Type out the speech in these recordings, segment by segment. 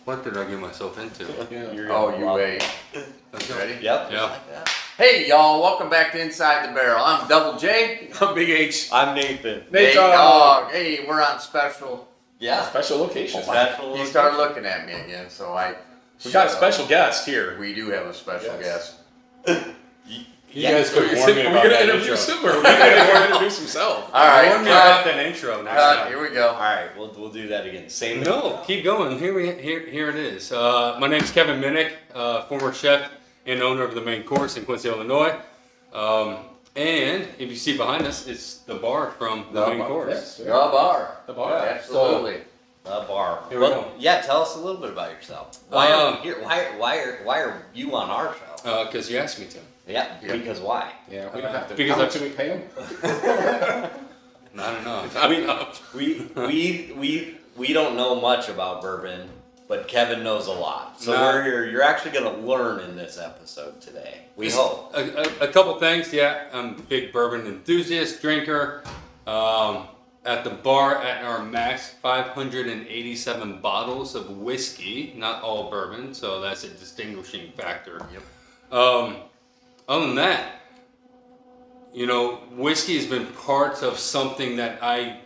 What did I get myself into? Oh, you wait. Ready? Yep. Yeah. Like that. Hey, y'all. Welcome back to Inside the Barrel. I'm Double J. I'm Big H. I'm Nathan. Nate Dog. Hey, we're on special. Yeah. Special location. Special. You started looking at me again, so We got a special guest here. We do have a special guest. You guys could warn me about that intro. Him, or are we going to introduce himself? All right. Warn me about that intro next time. Here we go. All right, we'll do that again. Same. No, keep going. Here it is. My name's Kevin Minnick, former chef and owner of the main course in Quincy, Illinois. And if you see behind us, it's the bar from the main course. Yes, The bar. The bar. Yeah, absolutely. The bar. Here we go. Yeah, tell us a little bit about yourself. Why are you here? Why are you on our show? Because you asked me to. Yeah, because why? Yeah, we don't have to. Because How much do we pay him? Not enough. I mean, We don't know much about bourbon, but Kevin knows a lot. So No. we're here. You're actually going to learn in this episode today. We hope. A couple things, yeah. I'm a big bourbon enthusiast, drinker. At the bar, at our max, 587 bottles of whiskey, not all bourbon, so that's a distinguishing factor. Yep. Other than that, you know, whiskey has been part of something that I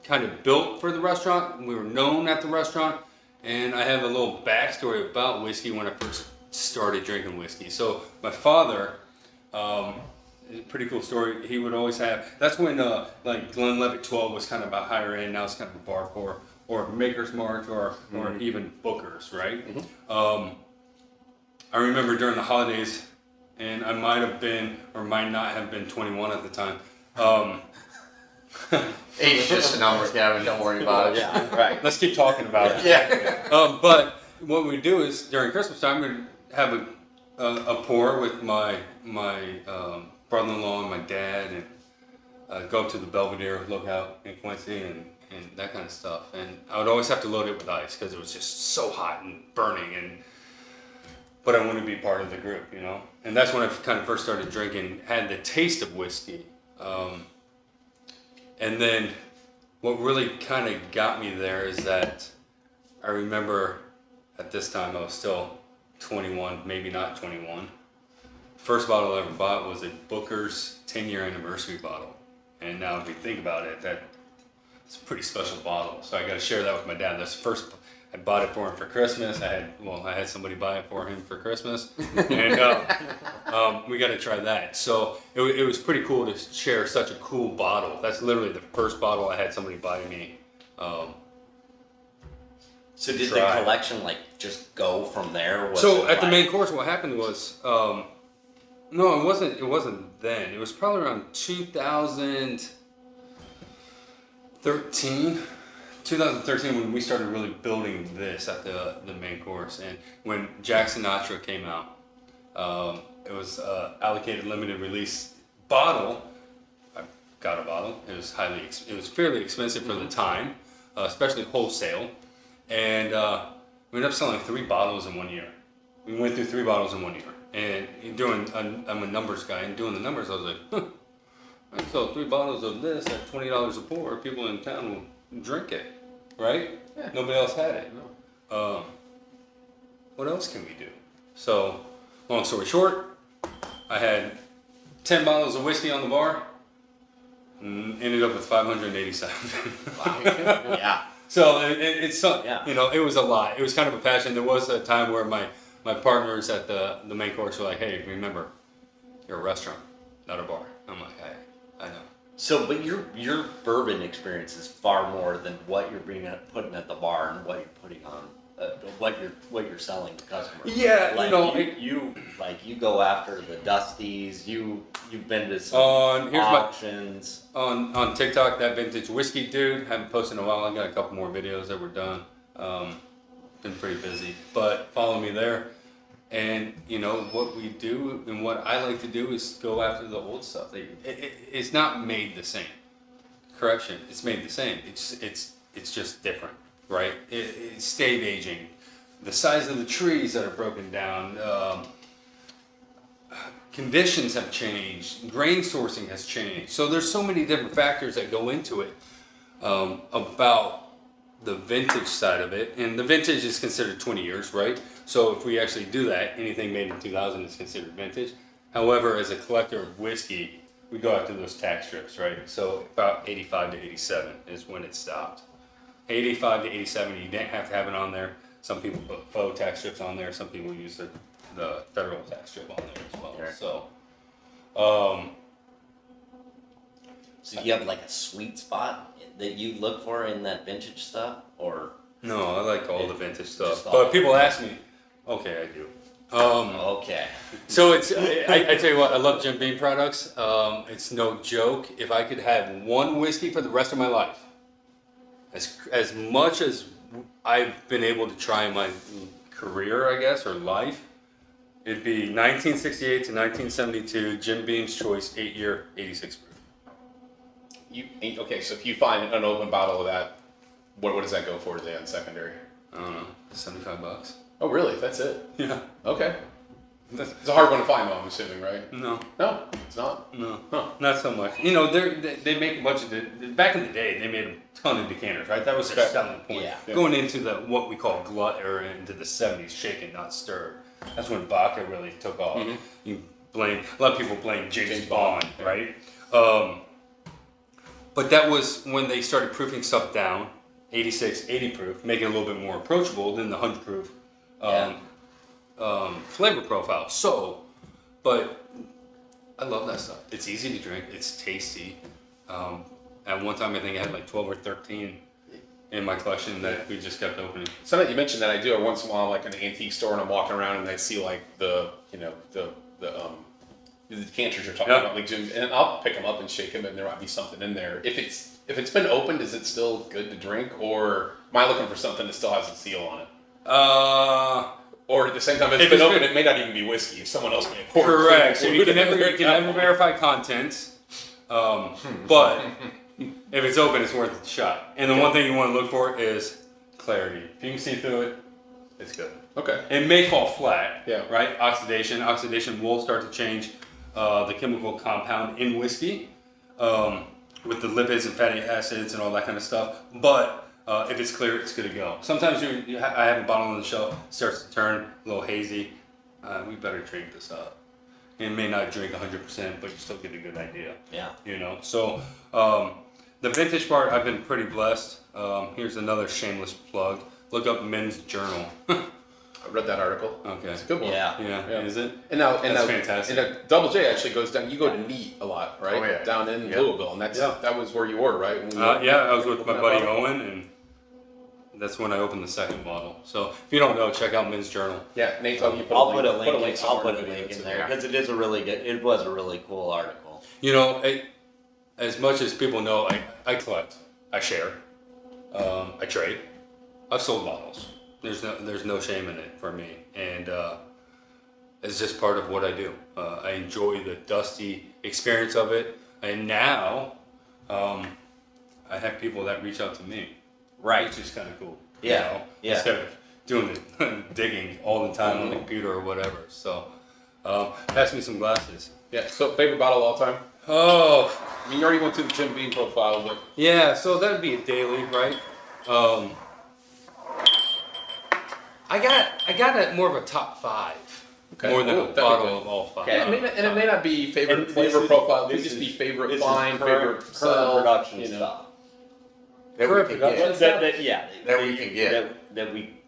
kind of built for the restaurant. We were known at the restaurant, and I have a little backstory about whiskey when I first started drinking whiskey. So my father, a pretty cool story. He would always have. That's when like Glenlivet 12 was kind of a higher end. Now it's kind of a bar for, or Maker's Mark, or even Booker's, right? I remember during the holidays, and I might have been or might not have been 21 at the time. Eight's just a number, Kevin. Don't worry about it. Yeah, right. Let's keep talking about it. Yeah. But what we do is during Christmas time, we have a pour with my brother-in-law and my dad, and go up to the Belvedere Lookout in Quincy and that kind of stuff. And I would always have to load it with ice because it was just so hot and burning. But I wanted to be part of the group, you know. And that's when I kind of first started drinking, had the taste of whiskey. And then what really kind of got me there is that I remember at this time I was still 21, maybe not 21. First bottle I ever bought was a Booker's 10-year anniversary bottle. And now if you think about it, it's a pretty special bottle. So I got to share that with my dad. That's the first. I bought it for him for Christmas. I had somebody buy it for him for Christmas, and we got to try that. So it was pretty cool to share such a cool bottle. That's literally the first bottle I had somebody buy me. So did the collection just go from there? So at the main course, what happened was, no, it wasn't. It wasn't then. It was probably around 2013 when we started really building this at the main course. And when Jack Sinatra came out, it was allocated limited release bottle. I got a bottle. It was fairly expensive for the time, especially wholesale. And we ended up selling 3 bottles in 1 year. We went through 3 bottles in 1 year. And I'm a numbers guy, and doing the numbers, I was like, I can sell 3 bottles of this at $20 a pour. People in town will drink it, right? Yeah. Nobody else had it. No. What else can we do? So, long story short, I had 10 bottles of whiskey on the bar, and ended up with 587. Wow. Yeah. So it's Yeah. You know, it was a lot. It was kind of a passion. There was a time where my partners at the main course were like, "Hey, remember, you're a restaurant, not a bar." I'm like, I know. So, but your bourbon experience is far more than what you're putting at the bar and what you're putting on, what you're selling to customers. Yeah, like, you know, you go after the Dusties. You've been to some auctions. On TikTok, that vintage whiskey dude. Haven't posted in a while. I got a couple more videos that were done. Been pretty busy, but follow me there. And you know what we do, and what I like to do is go after the old stuff. It's not made the same. Correction, it's made the same. It's just different, right? It's stave aging, the size of the trees that are broken down. Conditions have changed. Grain sourcing has changed. So there's so many different factors that go into it about the vintage side of it, and the vintage is considered 20 years, right? So if we actually do that, anything made in 2000 is considered vintage. However, as a collector of whiskey, we go after those tax strips, right? So about 85 to 87 is when it stopped. 85 to 87, you didn't have to have it on there. Some people put faux tax strips on there. Some people use the federal tax strip on there as well. Right. So, So you have like a sweet spot that you look for in that vintage stuff, or? no, I like all the vintage stuff. Just all- But people ask me, okay, I do. Okay. So it's, I tell you what, I love Jim Beam products. It's no joke. If I could have one whiskey for the rest of my life, as much as I've been able to try in my career, I guess, or life, it'd be 1968 to 1972 Jim Beam's Choice 8-year 86 proof. Okay, so if you find an unopened bottle of that, what does that go for today on secondary? I don't know, $75. Oh, really? That's it? Yeah. Okay. It's a hard one to find, though, I'm assuming, right? No. No, it's not. No, Huh. not so much. You know, they make a bunch of back in the day. They made a ton of decanters, right? That was their Okay. selling point. Yeah. Going into the what we call glut era, into the '70s, shaken not stirred. That's when vodka really took off. Mhm. You blame a lot of people blame James Bond, Yeah. right? But that was when they started proofing stuff down, 86, 80 proof, making it a little bit more approachable than the 100 proof. Flavor profile. So, but I love that stuff. It's easy to drink. It's tasty. At one time, I think I had like 12 or 13 in my collection that we just kept opening. So that you mentioned that I do it once in a while, like an antique store, and I'm walking around and I see like the decanters you're talking Yeah. about, like Jim, and I'll pick them up and shake them, and there might be something in there. If it's been opened, is it still good to drink, or am I looking for something that still has a seal on it? Or at the same time, if it's been open, it may not even be whiskey. Someone else may have poured it. Correct. So you can never verify contents, but if it's open, it's worth a shot. And the one thing you want to look for is clarity. If you can see through it, it's good. Okay. It may fall flat. Yeah. Right. Oxidation will start to change the chemical compound in whiskey with the lipids and fatty acids and all that kind of stuff. But if it's clear, it's good to go. Sometimes I have a bottle on the shelf, starts to turn a little hazy. We better drink this up. It may not drink 100%, but you still get a good idea. Yeah. You know. So the vintage part, I've been pretty blessed. Here's another shameless plug. Look up Men's Journal. I read that article. Okay. It's a good one. Yeah. Yeah. Is it? And now, That's fantastic. And Double J actually goes down. You go to Neat a lot, right? Oh, yeah. Down in Yeah. Louisville, and that was where you were, right? When Yeah, I was with my opened that buddy bottle? Owen, and that's when I opened the second bottle. So if you don't know, check out Men's Journal. Yeah, Nate, you put I'll a put a link. I'll somewhere put a in the video link in too. there because it is a really good. It was a really cool article. You know, as much as people know, I collect, I share, I trade. I've sold bottles. There's no shame in it for me, and it's just part of what I do. I enjoy the dusty experience of it, and now I have people that reach out to me, Right. which is kind of cool. Yeah, You know, yeah. Instead of doing the digging all the time on the computer or whatever. So, pass me some glasses. Yeah. So favorite bottle of all time? Oh, I mean, you already went through the Jim Beam profile, but yeah. So that would be a daily, right? I got it more of a top 5, Okay. more than Ooh, a that'd be bottle good. of all 5. Okay. and it may not be favorite And this flavor is- profile. It could this just is- be favorite this is fine, current favorite sell, production you know. stuff. That we Current can production get. stuff? That we can get.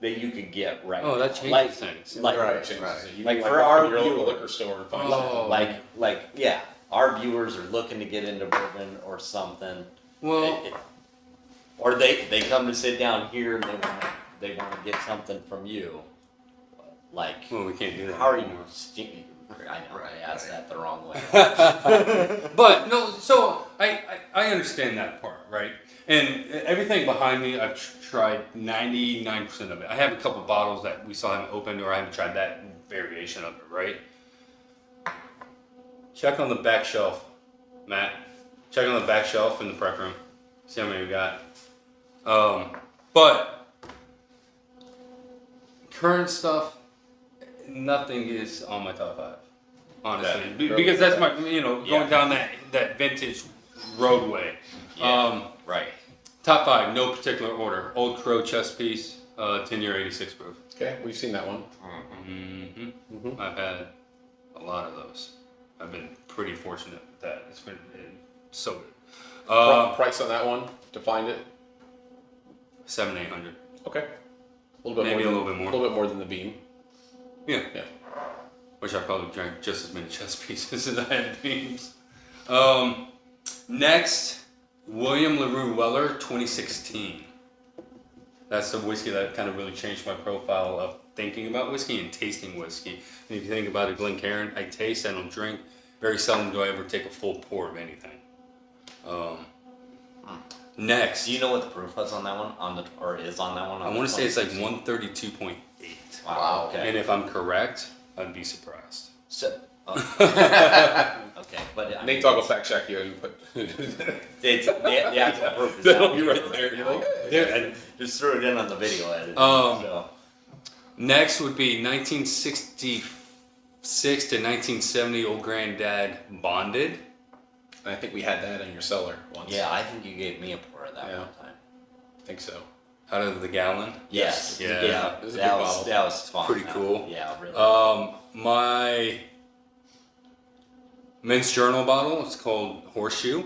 That you could get right. Oh, that now. changes like, things. Like, Right. Changes Right. it. You Like can, for walk our in your local viewer- liquor store and find Oh. something. yeah, our viewers are looking to get into bourbon or something. Well, Or they come to sit down here and they want to get something from you. Like, well, we can't do that. how are you anymore. stinky? I know I asked that the wrong way. But no, so I understand that part, right? And everything behind me, I've tried 99% of it. I have a couple bottles that we saw him open, or I haven't tried that variation of it, right? Check on the back shelf, Matt. Check on the back shelf in the prep room. See how many we got. But current stuff, nothing is on my top 5, honestly, Yeah. because that's my, going down that vintage roadway. Yeah. Right. Top 5, no particular order. Old Crow chest piece, 10-year 86 proof. Okay, we've seen that one. I've had a lot of those. I've been pretty fortunate with that. It's been so good. Price on that one to find it? 700-800. Okay. A little bit Maybe more a little bit more. A little bit more than the beam. Yeah. Yeah. Which I probably drank just as many chest pieces as I had beans. Next, William LaRue Weller 2016. That's the whiskey that kind of really changed my profile of thinking about whiskey and tasting whiskey. And if you think about it, Glencairn, I taste, I don't drink. Very seldom do I ever take a full pour of anything. Next. Do you know what the proof was on that one? Or is on that one? I want to say it's like 132.8. Wow. Okay. And if I'm correct, I'd be surprised. So, okay, but Nate Dogg will fact check you and put. it's the actual proof is That'll down be here. right there. You're like, Yeah, and just threw it in on the video edit. Next would be 1966 to 1970 Old Granddad Bonded. I think we had that in your cellar once. Yeah, I think you gave me a pour of that one time. I think so. Out of the gallon. Yes. Yeah. It was a that big was bottle. that was fun. Pretty cool. Yeah, really. My men's journal bottle, it's called Horseshoe.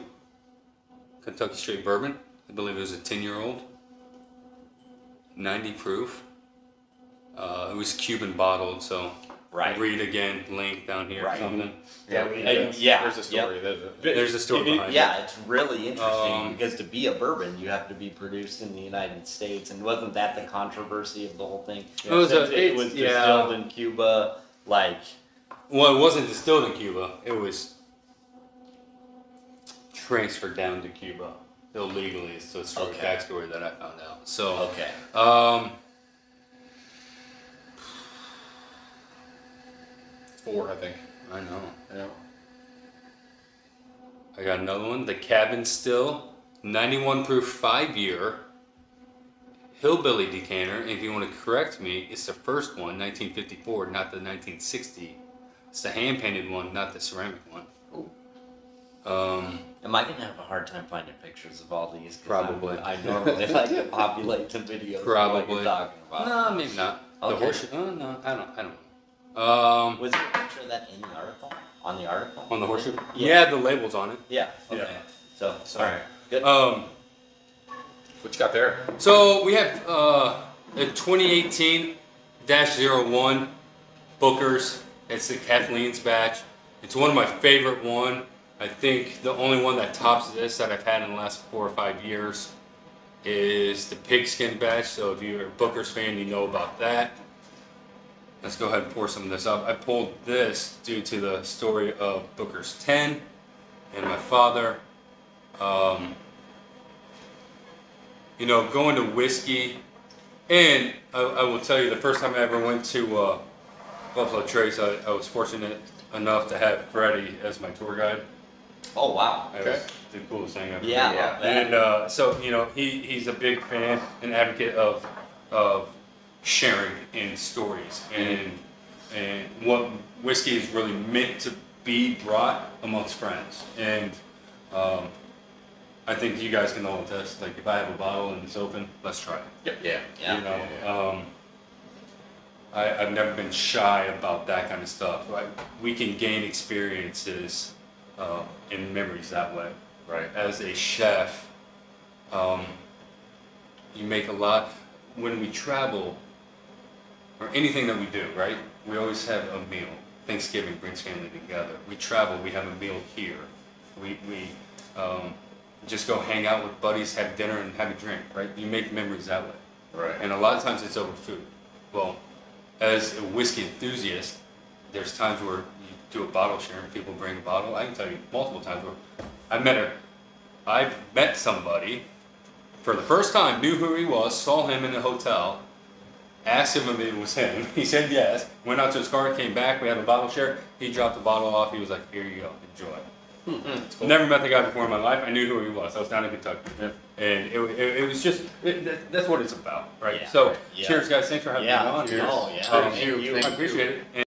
Kentucky Straight Bourbon. I believe it was a 10-year-old. 90 proof. It was Cuban bottled, so Right. read again, link down here or Right. something. Yeah, There's a story. There's a story behind it. Yeah, it's really interesting because to be a bourbon, you have to be produced in the United States, and wasn't that the controversy of the whole thing? It was Since it was yeah. distilled in Cuba, like Well, it wasn't distilled in Cuba. It was transferred down to Cuba illegally. It's the sort of Okay. backstory that I found out. So, okay, 4, I think. I know. Yeah. I got another one. The Cabin Still, 91 proof, 5-year hillbilly decanter. And if you want to correct me, it's the first one, 1954, not the 1960. It's the hand painted one, not the ceramic one. am I gonna have a hard time finding pictures of all these? 'Cause Probably. I normally like to populate the videos. Of what Probably. you're talking about. No, maybe not. The Okay. horseshoe? Oh, no, I don't know. Was there a picture of that in the article? On the article? On the horseshoe? Yeah. Yeah, the label's on it. Yeah. Okay. Yeah. So, all right. Good. What you got there? So we have a 2018-01 Booker's. It's the Kathleen's batch. It's one of my favorite one. I think the only one that tops this that I've had in the last 4 or 5 years is the Pigskin batch. So if you're a Booker's fan, you know about that. Let's go ahead and pour some of this up. I pulled this due to the story of Booker's 10 and my father. You know, going to whiskey, and I will tell you, the first time I ever went to Buffalo Trace, I was fortunate enough to have Freddie as my tour guide. Oh wow. It was the coolest thing ever. Yeah. And so, you know, he's a big fan and advocate of sharing in stories and what whiskey is really meant to be brought amongst friends. And I think you guys can all attest. Like, if I have a bottle and it's open, let's try it. Yep. Yeah. You know, I've never been shy about that kind of stuff. Like, we can gain experiences and memories that way. Right. As a chef, you make a lot. When we travel, or anything that we do, right? We always have a meal. Thanksgiving brings family together. We travel, we have a meal here. We just go hang out with buddies, have dinner, and have a drink, right? You make memories that way. Right. And a lot of times it's over food. Well, as a whiskey enthusiast, there's times where you do a bottle share and people bring a bottle. I can tell you multiple times where I've met somebody for the first time, knew who he was, saw him in the hotel, asked him if it was him. He said yes. Went out to his car, came back. We had a bottle share. He dropped the bottle off. He was like, "Here you go, enjoy." Cool. Never met the guy before in my life. I knew who he was. I was down in Kentucky, and it was just that's what it's about, right? Yeah. So, Yeah. cheers, guys. Thanks for having me on. Oh yeah. Thank you. I appreciate it.